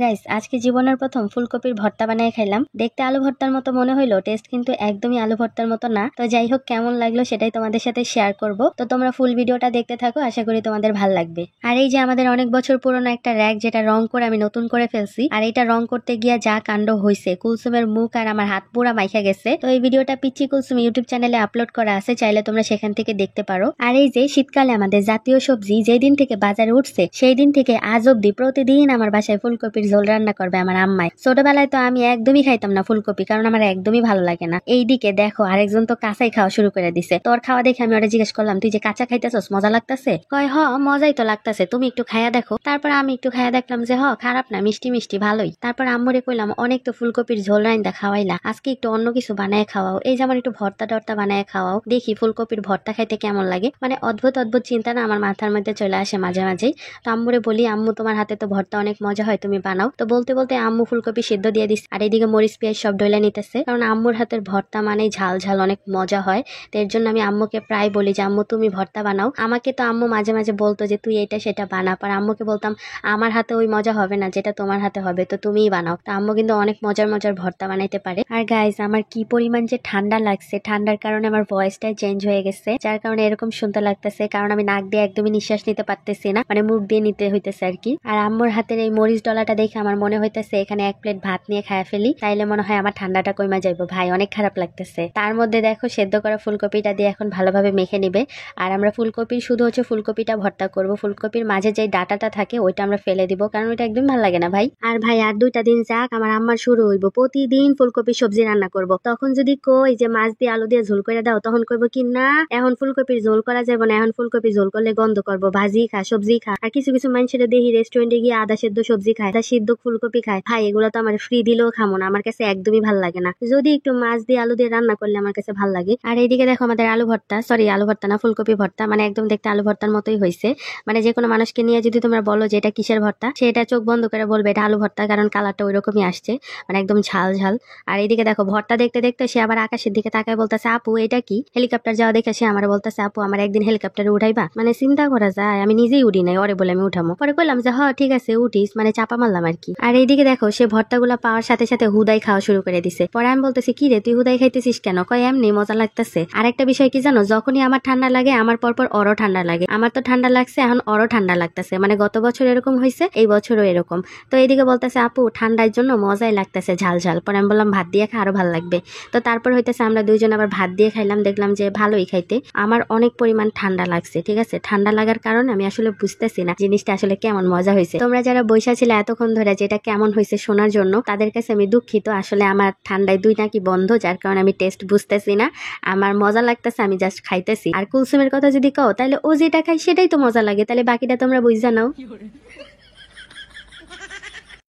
Guys আজকে জীবনের প্রথম ফুলকপির ভর্তা বানিয়ে খাইলাম। দেখতে আলু ভর্তার মতো মনে হইলো, টেস্ট কিন্তু একদমই আলু ভর্তার মতো না। তো যাই হোক, কেমন লাগলো সেটাই তোমাদের সাথে শেয়ার করব। তো তোমরা ফুল ভিডিওটা দেখতে থাকো, আশা করি তোমাদের ভালো লাগবে। আর এই যে আমাদের অনেক বছর পুরনো একটা র‍্যাক, যেটা রং করে আমি নতুন করে ফেলছি। আর এটা রং করতে গিয়া যা কাণ্ড হয়েছে, কুলসুমের মুখ আর আমার হাত পুরা মাইখা গেছে। তো এই ভিডিওটা পিচ্চি কুলসুম ইউটিউব চ্যানেলে আপলোড করা আছে, চাইলে তোমরা সেখান থেকে দেখতে পারো। আর এই যে শীতকালে আমাদের জাতীয় সবজি যেদিন থেকে বাজারে উঠছে, সেই দিন থেকে আজ অব্দি প্রতিদিন আমার বাসায় ফুলকপির ঝোল রান্না করবে আমার আম্মাই। ছোটবেলায় তো আমি একদমই খাইতাম না ফুলকপি, কারণ আমার একদমই ভালো লাগে না। এইদিকে দেখো আরেকজন তো কাঁচাই খাওয়া শুরু করে দিছে। তোর খাওয়া দেখে আমি ওরা জিজ্ঞেস করলাম, তুই যে কাঁচা খাইতেছস মজা লাগতেছে? কয় হ, মজাই তো লাগতেছে, তুমি একটু খাইয়া দেখো। তারপর আমি একটু খাইয়া দেখলাম যে খারাপ না, মিষ্টি মিষ্টি ভালোই। তারপর আম্মুরে কইলাম, অনেক তো ফুলকপির ঝোল রাইন্দা খাওয়াইলা, আজকে একটু অন্য কিছু বানায় খাওয়াও। এই যেমন একটু ভর্তা টর্তা বানায় খাওয়াও, দেখি ফুলকপির ভর্তা খাইতে কেমন লাগে। মানে অদ্ভুত অদ্ভুত চিন্তা না আমার মাথার মধ্যে চলে আসে মাঝে মাঝেই। তো আম্মুরে বলি, আম্মু তোমার হাতে তো ভর্তা অনেক মজা হয়, তুমি বানাও। তো বলতে বলতে আম্মু ফুলকপি সিদ্ধ দিয়ে দিস, আর এদিকে মরিচ পেঁয়াজ সব ডইলা নিতেছে, কারণ আম্মুর হাতের ভর্তা মানে ঝাল ঝাল অনেক মজা হয়। তো এর জন্য আমি আম্মুকে প্রায় বলি যে আম্মু তুমি ভর্তা বানাও। আমাকে তো আম্মু মাঝে মাঝে বলতো যে তুই এটা সেটা বানা, আর আম্মুকে বলতাম আমার হাতে ওই মজা হবে না যেটা তোমার হাতে হবে, তো তুমিই বানাও। তো আম্মু কিন্তু অনেক মজার মজার ভর্তা বানাইতে পারে। আর গাইস, আমার কি পরিমাণ যে ঠান্ডা লাগছে, ঠান্ডার কারণে আমার ভয়েসটাই চেঞ্জ হয়ে গেছে, যার কারণে এরকম শুনতে লাগতেছে, কারণ আমি নাক দিয়ে একদমই নিঃশ্বাস নিতে পারতেছি না, মানে মুখ দিয়ে নিতে হইতেছে আর কি। আর আম্মুর হাতের এই মরিচ ডলাটা দেখে আমার মনে হইতেছে এখানে এক প্লেট ভাত নিয়ে খায়া ফেলি, তাইলে মনে হয় আমার ঠান্ডাটা কইমা যাইবো। ভাই অনেক খারাপ লাগতেছে। তার মধ্যে দেখো সেদ্ধ করা ফুলকপিটা দিয়ে এখন ভালোভাবে মেখে নিবে। আর আমরা ফুলকপির শুধু ফুলকপিটা ভর্তা করব, ফুলকপির মাঝে যে ডাটাটা থাকে ওইটা আমরা ফেলে দিব, কারণ ওইটা একদম ভালো লাগে না ভাই। আর ভাই আর 2টা দিন যাক, আমার আম্মার শুরু হইব প্রতিদিন ফুলকপির সবজি রান্না করব। তখন যদি কই যে মাছ দিয়ে আলু দিয়ে ঝোল করে দাও, তখন কইব কি না এখন ফুলকপির ঝোল করা যাবে না, এখন ফুলকপির ঝোল করলে গন্ধ করবো, ভাজি খা সবজি খা। আর কিছু কিছু মানুষের দেখি রেস্টুরেন্টে গিয়ে আদা সেদ্ধ সবজি খায়, আদা সিদ্ধ ফুলকপি খায়। ভাই এগুলো তো আমার ফ্রি দিলেও খামো না, আমার কাছে একদমই ভালো লাগে না। যদি একটু মাছ দিয়ে আলু দিয়ে রান্না করলে আমার কাছে ভালো লাগে। আর এইদিকে দেখো আমাদের আলু ভর্তা, সরি আলু ভর্তা না, ফুলকপি ভর্তা, মানে একদম দেখতে আলু ভর্তার মতোই হয়েছে। মানে যে কোনো মানুষকে নিয়ে যদি তোমরা বলো যে এটা কিসের ভর্তা, সেটা চোখ বন্ধ করে বলবে এটা আলু ভর্তা, কারণ কালারটা ওই রকমই আসছে, মানে একদম ঝাল ঝাল। আর এইদিকে দেখো ভর্তা দেখতে দেখতে সে আবার আকাশের দিকে তাকায় বলতেছে, আপু এটা কি? হেলিকপ্টার যাওয়া দেখে সে আমার বলতেছে, আপু আমার একদিন হেলিকপ্টারে উঠাইবা? মানে চিন্তা করা যায়, আমি নিজেই উঠি নাই, ওরে বলে আমি উঠামো। পরে কইলাম যে ঠিক আছে উঠিস, মানে চাপা মারলাম আর কি। আর এইদিকে দেখো সে ভর্তাগুলা পাওয়ার সাথে সাথে হুদাই খাওয়া শুরু করে দিছে। পরে আমি বলতেছি, কি রে তুই হুদাই খাইতেছিস কেন? কয় এমনি মজা লাগতেছে। আর একটা বিষয় কি জানো, যখনই আমার ঠান্ডা লাগে আমার পরপর ওরও ঠান্ডা লাগে। আমার তো ঠান্ডা লাগছে, এখন ওরও ঠান্ডা লাগতেছে, মানে গত বছর এরকম হয়েছে, এই বছরও এরকম। তো এইদিকে বলতেছে, আপু ঠান্ডার জন্য মজাই লাগতেছে ঝাল ঝাল। পরে আমি বললাম ভাত দিয়ে খা, আরো ভালো লাগবে। তো তারপর হইতেছে আমরা দুইজন আবার ভাত দিয়ে খাইলাম, দেখলাম যে ভালোই খাইতে। আমার অনেক পরিমাণ ঠান্ডা লাগছে, ঠিক আছে। ঠান্ডা লাগার কারণে আমি আসলে বুঝতেছি না জিনিসটা আসলে কেমন মজা হয়েছে। তোমরা যারা বৈশা ছিল এতক্ষণ ধরে যেটা কেমন হয়েছে শোনার জন্য, তাদের কাছে আমি দুঃখিত। আসলে আমার ঠান্ডায় 2 নাকি বন্ধ, যার কারণে আমি টেস্ট বুঝতেছি না। আমার মজা লাগতেছে, আমি জাস্ট খাইতেছি। আর কুলসুমের কথা যদি কও, তাহলে ও যেটা খাই সেটাই তো মজা লাগে, তাহলে বাকিটা তোমরা বুঝা নাও।